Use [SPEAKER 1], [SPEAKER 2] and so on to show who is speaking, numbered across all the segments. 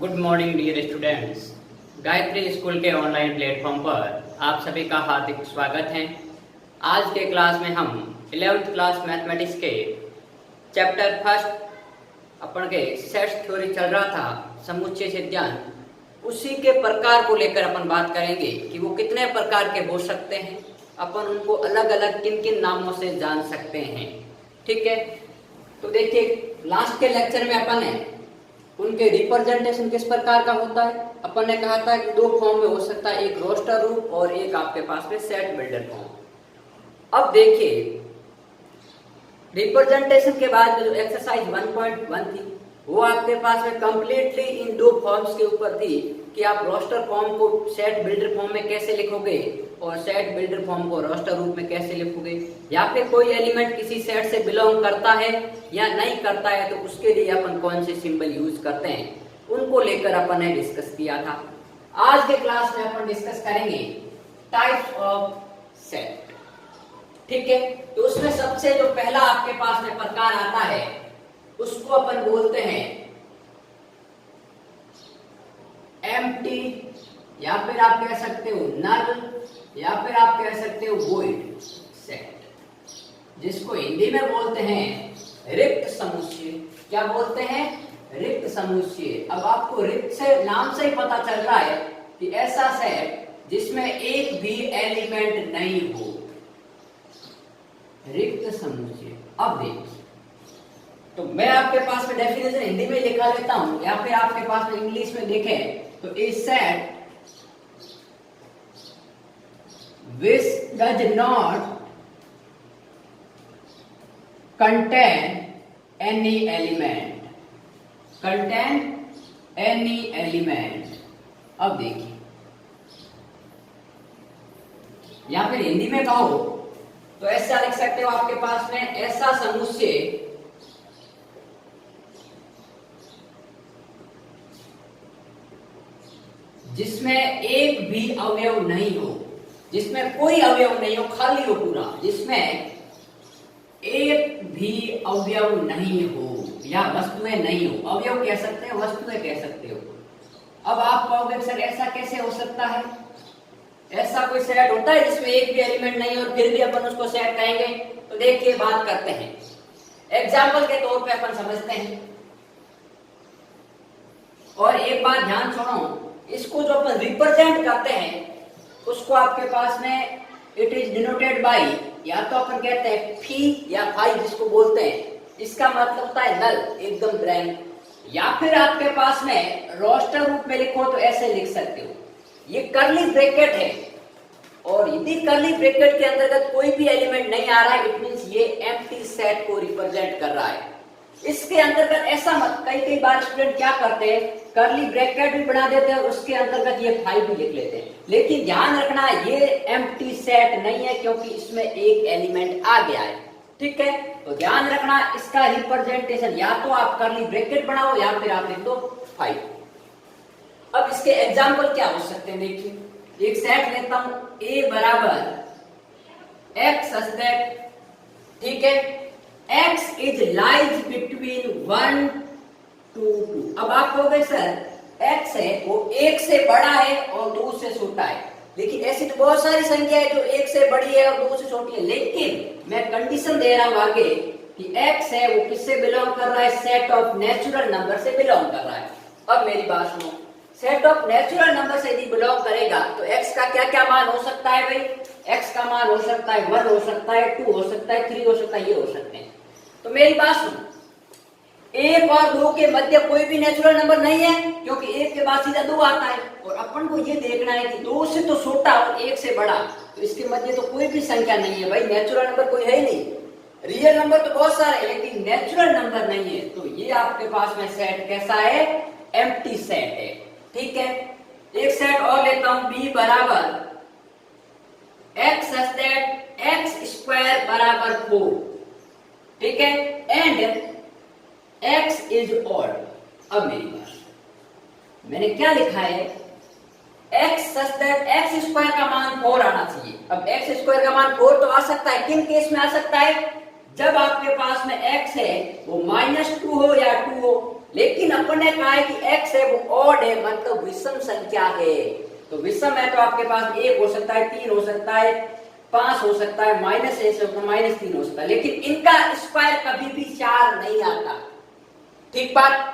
[SPEAKER 1] Good morning dear students. Gayatri school के online platform पर आप सभी का हार्दिक स्वागत है। आज के क्लास में हम 11th क्लास मैथमेटिक्स के चैप्टर फर्स्ट अपन के सेट्स थ्योरी चल रहा था, समुच्चय सिद्धांत, उसी के प्रकार को लेकर अपन बात करेंगे कि वो कितने प्रकार के हो सकते हैं, अपन उनको अलग अलग किन किन नामों से जान सकते हैं। ठीक है, तो देखिए लास्ट के लेक्चर में अपन ने उनके रिप्रेजेंटेशन किस प्रकार का होता है, अपन ने कहा था कि दो फॉर्म में हो सकता है, एक रोस्टर रूप और एक आपके पास में सेट बिल्डर फॉर्म। अब देखिए रिप्रेजेंटेशन के बाद जो एक्सरसाइज 1.1 थी वो आपके पास में कंप्लीटली इन दो फॉर्म्स के ऊपर थी कि आप रोस्टर फॉर्म को सेट बिल्डर फॉर्म में कैसे लिखोगे और सेट बिल्डर फॉर्म को रोस्टर रूप में कैसे लिखोगे, या फिर कोई एलिमेंट किसी सेट से बिलोंग करता है या नहीं करता है तो उसके लिए अपन कौन से सिंबल यूज करते हैं, उनको लेकर अपन ने डिस्कस किया था। आज के क्लास में अपन डिस्कस करेंगे टाइप्स ऑफ सेट। ठीक है, तो उसमें सबसे जो पहला आपके पास में प्रकार आता है उसको अपन बोलते हैं एम्प्टी, या फिर आप कह सकते हो नल, या फिर आप कह सकते हो वॉइड सेट, जिसको हिंदी में बोलते हैं रिक्त समुच्चय। क्या बोलते हैं? रिक्त समुच्चय। अब आपको रिक्त से नाम से ही पता चल रहा है कि ऐसा सेट जिसमें एक भी एलिमेंट नहीं हो, रिक्त समुच्चय। अब देखिए, तो मैं आपके पास में डेफिनेशन हिंदी में लिखा लेता हूं, या फिर आपके पास में इंग्लिश में देखें तो ए set which does not contain any element, contain any element। अब देखिए, या फिर हिंदी में कहो तो ऐसा लिख सकते हो आपके पास में ऐसा समुच्चय जिसमें एक भी अवयव नहीं हो, जिसमें कोई अवयव नहीं हो, खाली हो पूरा, जिसमें एक भी अवयव नहीं हो या वस्तुएं नहीं हो। अवयव कह सकते हो, वस्तुएं कह सकते हो। अब आप कहोगे सर ऐसा कैसे हो सकता है, ऐसा कोई सेट होता है जिसमें एक भी एलिमेंट नहीं और फिर भी अपन उसको सेट कहेंगे? तो देखिए बात करते हैं, एग्जाम्पल के तौर पे अपन समझते हैं। और एक बात ध्यान छोड़ो, इसको जो अपन रिप्रेजेंट करते हैं उसको आपके पास में इट इज डिनोटेड बाय, या तो अपन कहते हैं फी या फाई जिसको बोलते हैं, इसका मतलब होता है नल, एकदम ब्लैंक। या फिर आपके पास में रोस्टर रूप में लिखो तो ऐसे लिख सकते हो, ये कर्ली ब्रैकेट है और यदि कर्ली ब्रैकेट के अंतर्गत कोई भी एलिमेंट नहीं आ रहा है, इट मींस ये एम्प्टी सेट को रिप्रेजेंट कर रहा है। इसके अंतर्गत ऐसा मत, कई बार स्टूडेंट क्या करते हैं, कर्ली ब्रैकेट भी बना देते हैं और उसके अंतर्गत ये फाइव भी लिख लेते हैं, लेकिन ध्यान रखना ये एम्प्टी सेट नहीं है क्योंकि इसमें एक एलिमेंट आ गया है। ठीक है, तो ध्यान रखना इसका रिप्रेजेंटेशन या तो आप कर्ली ब्रैकेट बनाओ या फिर आप लिख दो फाइव। अब इसके एग्जाम्पल क्या हो सकते हैं, देखिए एक सेट लेता हूं A बराबर एक्स सच दैट, ठीक है, x is lies between 1 to 2। अब आप कहोगे सर x है वो एक से बड़ा है और 2 से छोटा है, लेकिन ऐसी तो बहुत सारी संख्या है जो एक से बड़ी है और 2 से छोटी है, लेकिन मैं कंडीशन दे रहा हूं आगे कि x है वो किससे बिलोंग कर रहा है, सेट ऑफ नेचुरल नंबर से बिलोंग कर रहा है। अब मेरी बात सुनो, सेट ऑफ नेचुरल नंबर से यदि बिलोंग करेगा तो x का क्या क्या मान हो सकता है भाई, x का मान हो सकता है 1 हो सकता है, 2 हो सकता है, 3 हो सकता है, ये हो सकते हैं। तो मेरी बात सुनो, 1 और 2 के मध्य कोई भी नेचुरल नंबर नहीं है क्योंकि 1 के बाद सीधा 2 आता है, और अपन को ये देखना है कि 2 से तो छोटा और 1 से बड़ा, तो इसके मध्य तो कोई भी संख्या नहीं है भाई, नेचुरल नंबर कोई है ही नहीं। रियल नंबर तो बहुत सारे हैं लेकिन नेचुरल नंबर नहीं है, तो ये आपके पास में सेट कैसा है, एम्प्टी सेट है। ठीक है, एक सेट और लेता हूं B बराबर x such that x square बराबर 4, ठीक है, एंड x इज ऑड। अब मेरी बात, मैंने क्या लिखा है, x such that x square का मान 4 आना चाहिए। अब x स्क्वायर का मान 4 तो आ सकता है, किन केस में आ सकता है, जब आपके पास में x है वो -2 हो या 2 हो, लेकिन अपन ने कहा है कि x है वो ऑड है, मतलब विषम संख्या है। तो विषम है तो आपके पास 1 हो सकता है, 3 हो सकता है, 5 हो सकता है, -3 हो सकता है, लेकिन इनका स्क्वायर कभी भी 4 नहीं आता। ठीक बात।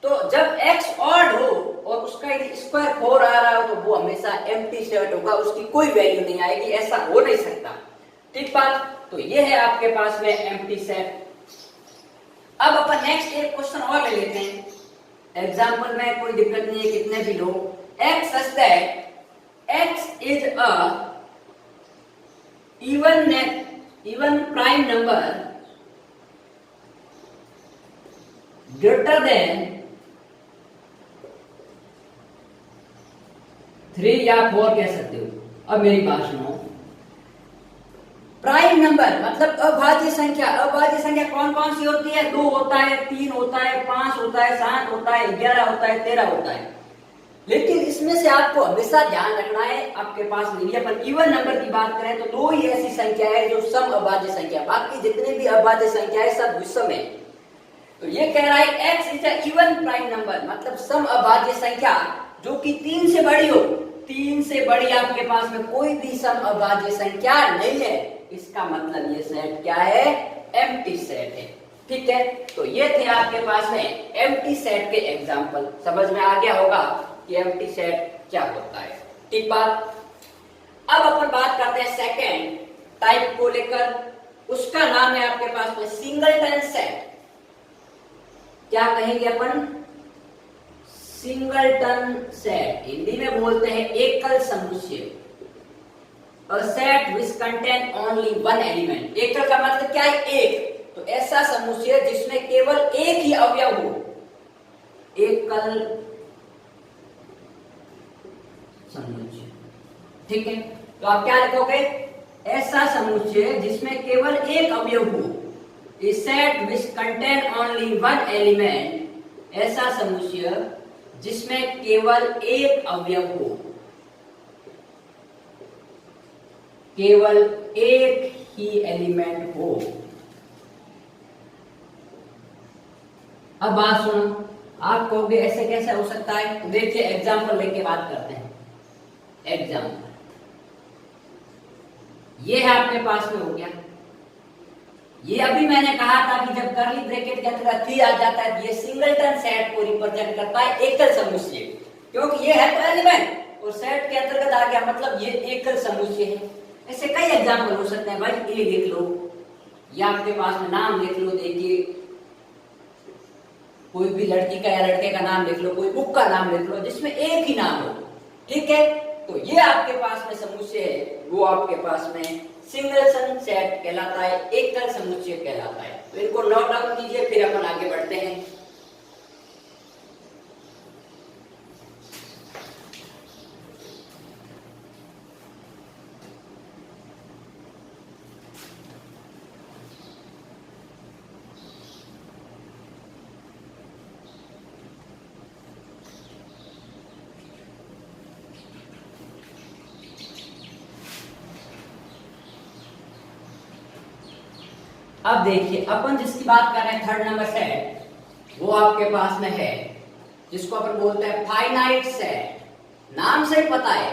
[SPEAKER 1] तो जब x ऑड हो और उसका स्क्वायर 4 आ रहा हो तो वो हमेशा एम्प्टी सेट होगा, उसकी कोई वैल्यू नहीं आएगी, ऐसा हो नहीं सकता। ठीक बात। तो ये है आपके पास में एम्प्टी सेट। अब अपन नेक्स्ट एक क्वेश्चन और ले लेते हैं। एग्जांपल में कोई दिक्कत नहीं है, कितने भी लो। x such that x is a even prime number greater than 3 या 4 कह सकते हो। अब मेरी बात सुनो। प्राइम नंबर मतलब अभाज्य संख्या। अभाज्य संख्या कौन कौन सी होती है? 2 होता है, 3 होता है, 5 होता है, 7 होता है, 11 होता है, 13 होता है। लेकिन इसमें से आपको हमेशा ध्यान रखना है, आपके पास नहीं। अपन इवन नंबर की बात करें तो 2 ही ऐसी संख्या है जो सम अभाज्य संख्या, बाकी जितने भी अभाज्य संख्या है सब विषम है। तो ये कह रहा है x is a even prime number, मतलब सम अभाज्य संख्या जो कि 3 से बड़ी हो। 3 से बड़ी आपके पास में कोई भी सम अभाज्य संख्या नहीं है। इसका मतलब ये सेट क्या है? एम्प्टी सेट है। ठीक है। तो ये थे आपके पास में एम्प्टी सेट के एग्जांपल। समझ में आ गया होगा कि एम्प्टी सेट क्या होता है। ठीक बात। अब अपन बात करते हैं सेकेंड टाइप को लेकर। उसका नाम है आपके पास में सिंगलटन सेट। क्या कहेंगे अपन? Singleton set. हिंदी में बोलते हैं एकल समुच्चय। A set which contain only one element। एकल का मतलब क्या है? एक। तो ऐसा समुच्चय जिसमें केवल एक ही अवयव हो, एकल समुच्चय। ठीक है। तो आप क्या लिखोगे? ऐसा समुच्चय जिसमें केवल एक अवयव हो। A set which contain only one element। ऐसा समुच्चय जिसमें केवल एक अवयव हो, केवल एक ही एलिमेंट हो। अब बात सुनो। आप कहोगे ऐसे कैसे हो सकता है? तो देखिए एग्जाम्पल लेके बात करते हैं। एग्जाम्पल ये है आपके पास में हो गया। ये अभी मैंने कहा था कि जब कर्ली ब्रैकेट के अंतर्गत 3 आ जाता है तो ये सिंगलटन सेट को रिप्रेजेंट करता है, एकल समुच्चय। क्योंकि ये है तो एलिमेंट और सेट के अंतर्गत आ गया, मतलब ये एकल समुच्चय है। ऐसे कई एग्जाम्पल हो सकते हैं भाई। ए लिख लो या आपके पास में नाम लिख लो। देखिए कोई भी लड़की का या लड़के का नाम लिख लो, कोई बुक का नाम लिख लो जिसमें एक ही नाम हो। ठीक है। तो ये आपके पास में समुच्चय है, वो आपके पास में सिंगलटन सेट कहलाता है, एकल समुच्चय कहलाता है। तो इनको नोट डाउन कीजिए, फिर अपन आगे बढ़ते हैं। अब देखिए अपन जिसकी बात कर रहे हैं थर्ड नंबर सेट, वो आपके पास में है जिसको अपन बोलते हैं फाइनाइट सेट। नाम से ही पता है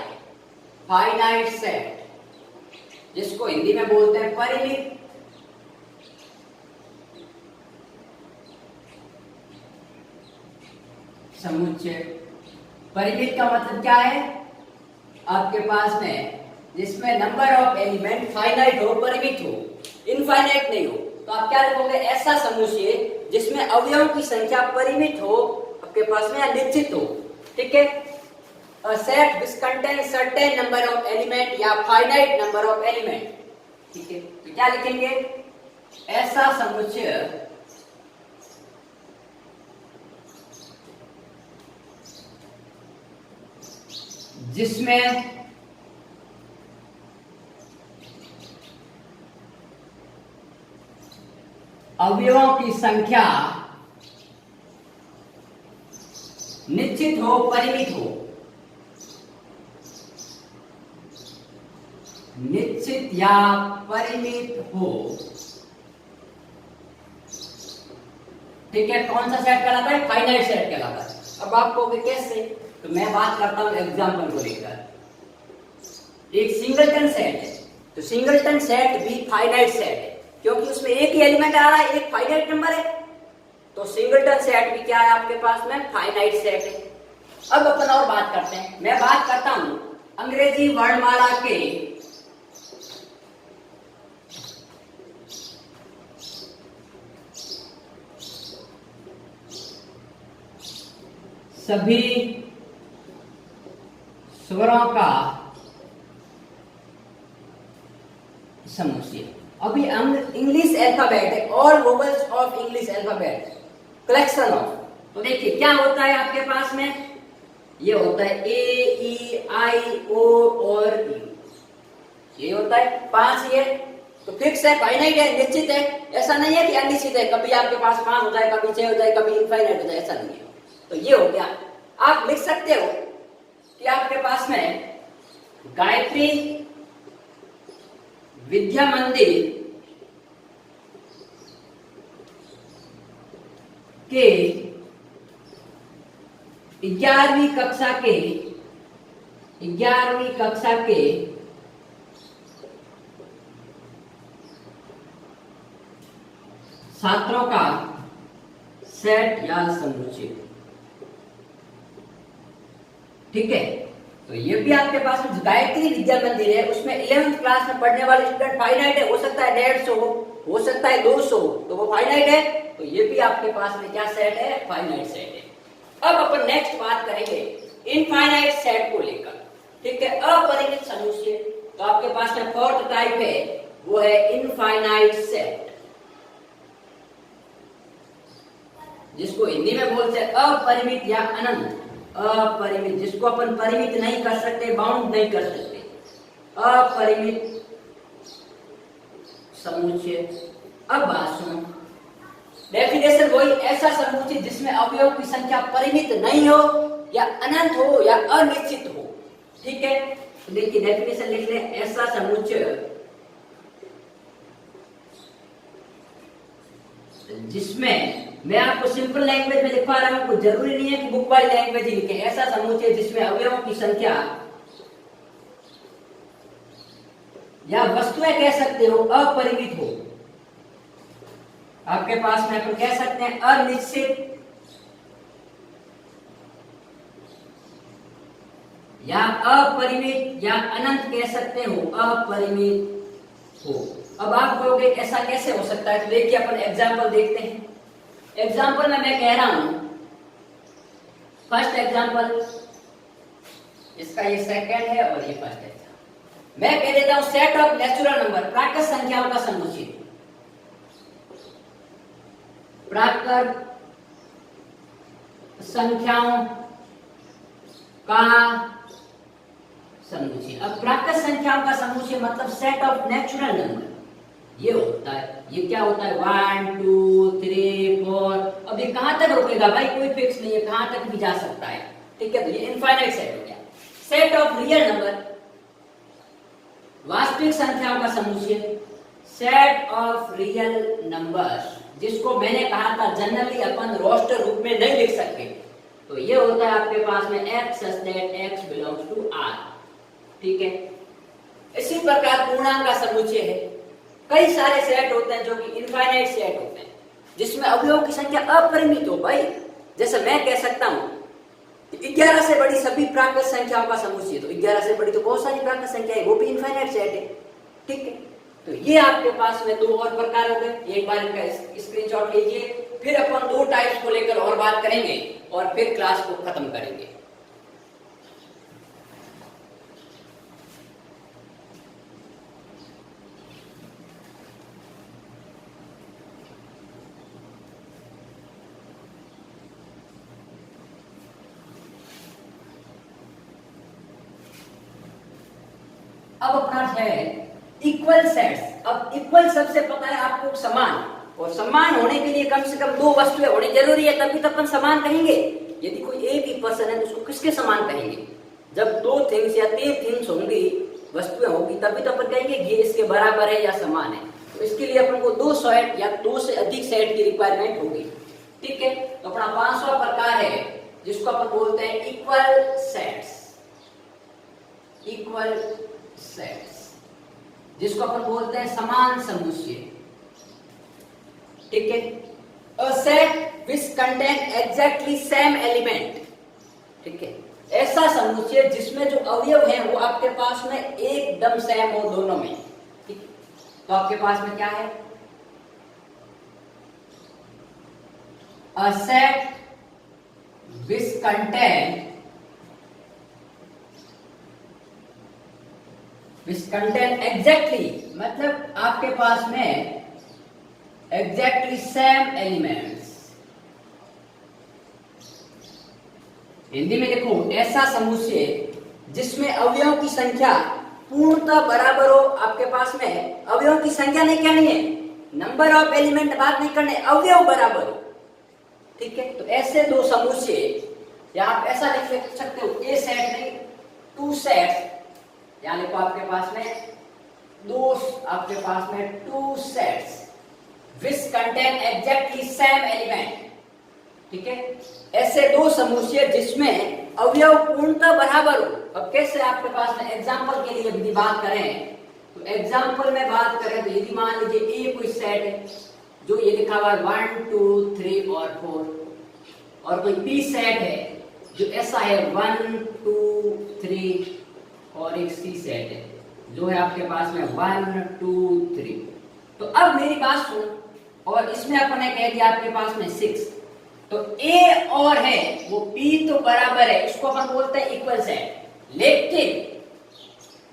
[SPEAKER 1] फाइनाइट सेट, जिसको हिंदी में बोलते हैं परिमित समुच्चय। परिमित का मतलब क्या है? आपके पास में जिसमें नंबर ऑफ एलिमेंट फाइनाइट हो, परिमित हो, इनफाइनाइट नहीं हो। तो आप क्या लिखोगे? ऐसा समुच्चय जिसमें अवयवों की संख्या परिमित हो आपके पास में या निश्चित हो। ठीक है। A set which contains certain number of element या finite number of element। ठीक है। तो क्या लिखेंगे? ऐसा समुच्चय जिसमें अवयवों की संख्या निश्चित हो, परिमित हो। निश्चित या परिमित हो। ठीक है, कौन सा सेट कहलाता है? फाइनाइट सेट कहलाता है। अब आप कहोगे कैसे, तो मैं बात करता हूं एग्जांपल को लेकर। एक सिंगलटन सेट है, तो सिंगलटन सेट भी फाइनाइट सेट है क्योंकि उसमें एक ही एलिमेंट आ रहा है, एक फाइनाइट नंबर है, तो सिंगलटन सेट भी क्या है आपके पास में? फाइनाइट सेट है। अब अपन और बात करते हैं, मैं बात करता हूं अंग्रेजी वर्णमाला के सभी स्वरों का समुच्चय। अभी इंग्लिश अल्फाबेट है, all vowels of English alphabet, collection of. तो देखिए क्या होता है आपके पास में, ये होता है ए ई आई ओ और यू, ये होता है 5। ये तो फिक्स है, फाइनाइट है, निश्चित है। ऐसा नहीं है कि अनिश्चित है, कभी आपके पास 5 हो जाए, कभी 6 हो जाए, कभी इनफाइनाइट हो जाए, ऐसा नहीं है। तो ये हो गया। आप लिख सकते हो कि आपके पास में गायत्री विद्या मंदिर के 11वीं कक्षा के छात्रों का सेट या समुच्चय। ठीक है, तो ये भी आपके पास गायत्री विद्या मंदिर है, उसमें 11th क्लास में पढ़ने वाले स्टूडेंट फाइनाइट है, हो सकता है 150 हो सकता है 200, तो वो फाइनाइट है। तो ये भी आपके पास में क्या सेट है? फाइनाइट सेट है। अब अपन नेक्स्ट बात करेंगे इनफाइनाइट सेट को लेकर। ठीक है, अपरिमित समुच्चय। तो आपके पास में 4th टाइप है, वो है इनफाइनाइट सेट, जिसको हिंदी में बोलते हैं अपरिमित या अनंत। अपरिमित, जिसको अपन परिमित नहीं कर सकते, बाउंड नहीं कर सकते, अपरिमित समुच्चय। अब बात सुनो, डेफिनेशन वही, ऐसा समुच्चय जिसमें अवयव की संख्या परिमित नहीं हो या अनंत हो या अनिश्चित हो। ठीक है, तो देखिए डेफिनेशन लिख लें, ऐसा समुच्चय जिसमें, मैं आपको सिंपल लैंग्वेज में लिखवा रहा हूं, कोई जरूरी नहीं है कि बुक वाली लैंग्वेज ही लिखे। ऐसा समुच्चय जिसमें अवयवों की संख्या या वस्तुएं कह सकते हो अपरिमित हो। आपके पास में अपन कह सकते हैं अनिश्चित या अपरिमित या अनंत कह सकते हो, अपरिमित हो। अब आप कहोगे ऐसा कैसे हो सकता है, तो देखिए अपन एग्जाम्पल देखते हैं। एग्जाम्पल में मैं कह रहा हूं, फर्स्ट एग्जाम्पल, इसका ये सेकंड है और ये फर्स्ट एग्जाम्पल। मैं कह देता हूं सेट ऑफ नेचुरल नंबर, प्राकृत संख्याओं का समुच्चय, प्राकृत संख्याओं का समुच्चय। अब प्राकृत संख्याओं का समुच्चय मतलब सेट ऑफ नेचुरल नंबर, ये होता है। ये क्या होता है? 1 2 3 4। अब ये कहां तक रुकेगा भाई, कोई फिक्स नहीं है, कहां तक भी जा सकता है। ठीक है, तो ये इनफाइनाइट सेट हो गया। सेट ऑफ रियल नंबर, वास्तविक संख्याओं का समुच्चय, सेट ऑफ रियल नंबर्स, जिसको मैंने कहा था जनरली अपन रोस्टर रूप में नहीं लिख सकते, तो ये होता है आपके पास में x such that x belongs to R। ठीक है, इसी प्रकार पूर्णांक का समुच्चय है। कई सारे सेट होते हैं जो कि इनफाइनाइट सेट होते हैं, जिसमें अवयवों की संख्या अपरिमित हो भाई। जैसे मैं कह सकता हूं 11 से बड़ी सभी प्राकृत संख्याओं का समुच्चय, तो 11 से बड़ी तो बहुत सारी प्राकृत संख्या है, वो भी इनफाइनाइट सेट है। ठीक है, तो ये आपके पास में 2 और प्रकार हो गए। एक बार इनका स्क्रीनशॉट लीजिए, फिर अपन 2 टाइप्स को लेकर और बात करेंगे और फिर क्लास को खत्म करेंगे। अब अपना है इक्वल सेट्स। अब इक्वल सबसे पता है आपको समान, और समान होने के लिए कम से कम 2 वस्तुएं होनी जरूरी है, तभी तो अपन समान कहेंगे। यदि कोई एक ही पर्सन है तो उसको किसके समान कहेंगे? जब 2 थिंग्स या 3 थिंग्स होंगी, वस्तुएं होंगी, तभी तो अपन कहेंगे ये इसके बराबर है या समान है। तो इसके लिए अपन को 2 सेट या 2 से अधिक सेट की रिक्वायरमेंट होगी। ठीक है। तो अपना 5वां प्रकार है जिसको अपन बोलते हैं इक्वल सेट्स, इक्वल सेट्स, जिसको अपन बोलते हैं समान समुच्चय, ठीक है। A set which contain exactly same element, ठीक है, ऐसा समुच्चय जिसमें जो अवयव हैं वो आपके पास में एकदम सेम हो दोनों में, ठीक। तो आपके पास में क्या है, a set which contain exactly, मतलब आपके पास में एग्जैक्टली सेम एलिमेंट्स। हिंदी में देखो, ऐसा समुच्चय जिसमें अवयवों की संख्या पूर्णतः बराबर हो। आपके पास में अवयवों की संख्या नहीं कहनी है, नंबर ऑफ एलिमेंट बात नहीं करने, अवयव बराबर हो, ठीक है। तो ऐसे दो समुच्चय, या आप ऐसा लिख सकते हो, ए सेट नहीं, टू सेट्स, या लिखो आपके पास में आपके पास में two sets which contain exactly same element, ठीक है। ऐसे दो समुच्चय जिसमें अवयव पूर्णतः बराबर हो। अब कैसे, आपके पास में एग्जांपल के लिए यदि बात करें, तो एग्जांपल में बात करें तो यदि मान लीजिए ए कोई सेट है जो ये लिखा हुआ है 1 2 3 और 4, और कोई बी सेट है जो ऐसा है 1 2 3, और एक सी सेट है जो है आपके पास में 1 2 3। तो अब मेरी बात सुनो, और इसमें अपन ने कह दिया आपके पास में 6, तो ए और है वो बी तो बराबर है, इसको अपन बोलते हैं इक्वल सेट। लेकिन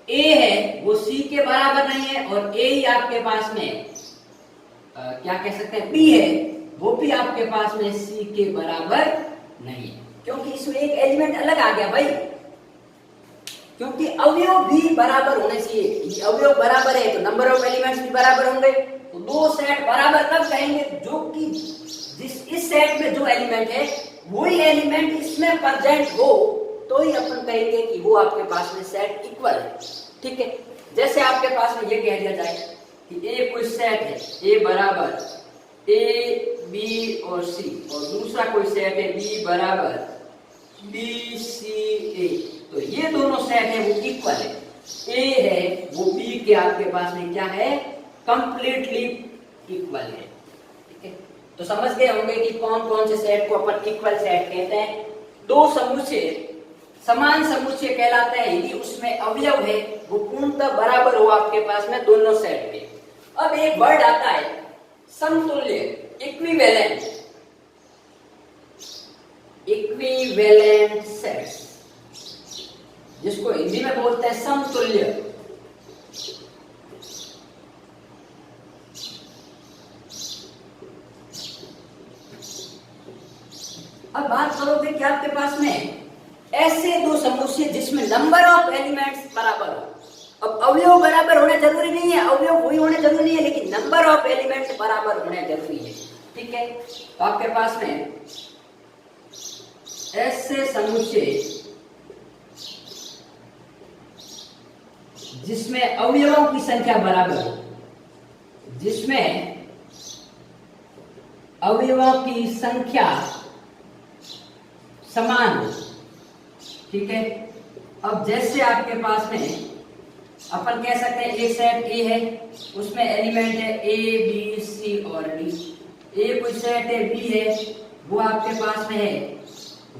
[SPEAKER 1] ए है वो सी के बराबर नहीं है, और ए ही आपके पास में क्या कह सकते हैं, बी है वो भी आपके पास में सी के बराबर नहीं है, क्योंकि इसमें एक एलिमेंट अलग आ गया भाई, क्योंकि अवयव भी बराबर होने चाहिए। ये अवयव बराबर है तो नंबर ऑफ एलिमेंट्स भी बराबर होंगे। तो दो सेट बराबर तब कहेंगे जो कि इस सेट में जो एलिमेंट है वही एलिमेंट इसमें प्रेजेंट हो, तो ही अपन कहेंगे कि वो आपके पास में सेट इक्वल है, ठीक है। जैसे आपके पास में ये कह दिया जाए कि ए कोई सेट है, ए बराबर ए बी और सी, और दूसरा कोई सेट है बी बराबर बी सी ए, तो ये दोनों सेट है वो इक्वल है। ए है वो बी के आपके पास में क्या है, कंप्लीटली इक्वल है, ठीक है। तो समझ गए होंगे कि कौन कौन से सेट को अपन इक्वल सेट कहते हैं। दो समुच्चय समान समुच्चय कहलाते हैं यदि उसमें अवयव है वो पूर्णतः बराबर हो आपके पास में दोनों सेट में। अब एक वर्ड आता है समतुल्य, इक्विवेलेंट, इक्विवेलेंट सेट्स, जिसको हिंदी में बोलते हैं समतुल्य। अब बात करोगे कि आपके पास में ऐसे दो समुच्चय जिसमें नंबर ऑफ एलिमेंट्स बराबर हो। अब अवयव बराबर होना जरूरी नहीं है, अवयव वही होने जरूरी नहीं है, लेकिन नंबर ऑफ एलिमेंट्स बराबर होने जरूरी है, ठीक है। तो आपके पास में ऐसे समुच्चय जिसमें अवयवों की संख्या बराबर हो, जिसमें अवयवों की संख्या समान हो, ठीक है। अब जैसे आपके पास में अपन कह सकते हैं एक सेट ए है, उसमें एलिमेंट है ए बी सी और डी। ए कोई सेट है बी है वो आपके पास में है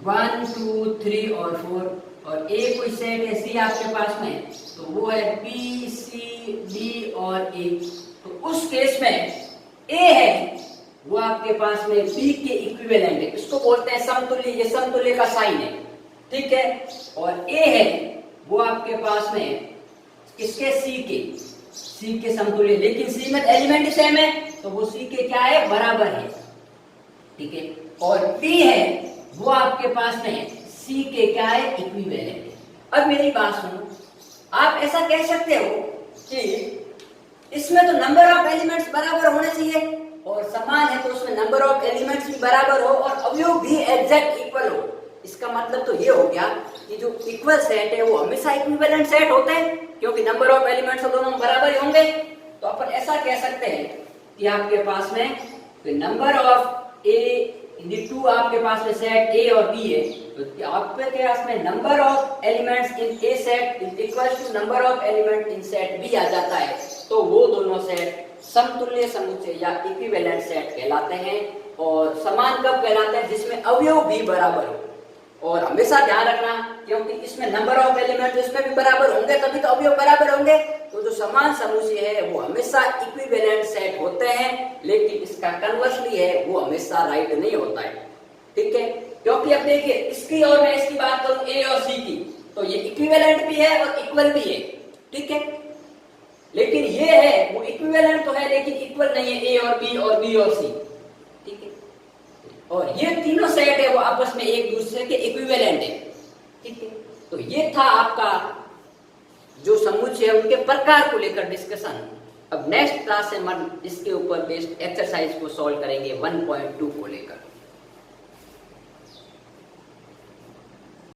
[SPEAKER 1] 1 2 3 और 4, और ए कोई सेट है सी आपके पास में, तो वो है बी सी डी और ए। तो उस केस में ए है वो आपके पास में बी के इक्विवेलेंट है, इसको बोलते हैं समतुल्य, ये समतुल्य का साइन है, ठीक है। और ए है वो आपके पास में किसके, सी के समतुल्य, लेकिन सी में एलिमेंट सेम है तो वो सी के क्या है, बराबर है, ठीक है। और बी है वो आपके पास में सी के क्या है, इक्विवेलेंट है। अब मेरी बात सुनो, आप ऐसा कह सकते हो कि इसमें तो नंबर ऑफ एलिमेंट्स बराबर होने चाहिए, और समान है तो उसमें नंबर ऑफ एलिमेंट्स भी बराबर हो और अवयव भी एग्जैक्ट इक्वल हो। इसका मतलब तो ये हो गया कि जो इक्वल सेट है वो हमेशा इक्विवेलेंट सेट होते हैं, क्योंकि नंबर ऑफ एलिमेंट्स दोनों बराबर ही होंगे। तो अपन ऐसा कह सकते हैं कि आपके पास में नंबर ऑफ ए यदि 2 आपके पास में सेट ए और बी है तो आपके पास में number of elements in A set is equal to number of element in set B आ जाता है, तो वो दोनों सेट समतुल्य समुच्चय या इक्विवेलेंट सेट कहलाते हैं। और समान कब कहलाते हैं? जिसमें अवयव भी बराबर हो। और हमेशा ध्यान रखना, क्योंकि इसमें नंबर ऑफ एलिमेंट इसमें भी बराबर होंगे तभी तो अवयव बराबर होंगे, तो जो समान समुच्चय है वो हमेशा इक्विवेलेंट सेट होते हैं, लेकिन इसका कन्वर्सली है वो हमेशा राइट नहीं होता है। ठीक है, क्योंकि अब देखिए इसकी और मैं इसकी बात करूं ए और सी की, तो ये इक्विवेलेंट भी है और इक्वल भी है। ठीक है, लेकिन ये है वो इक्विवेलेंट तो है लेकिन इक्वल नहीं है, ए और बी और सी। ठीक है, और ये तीनों सेट है वो आपस में एक दूसरे के इक्विवेलेंट है। ठीक है, तो ये था आपका जो समुच्चय है उनके प्रकार को लेकर डिस्कशन। अब नेक्स्ट क्लास से हम इसके ऊपर बेस्ड एक्सरसाइज को सॉल्व करेंगे 1.2 को लेकर।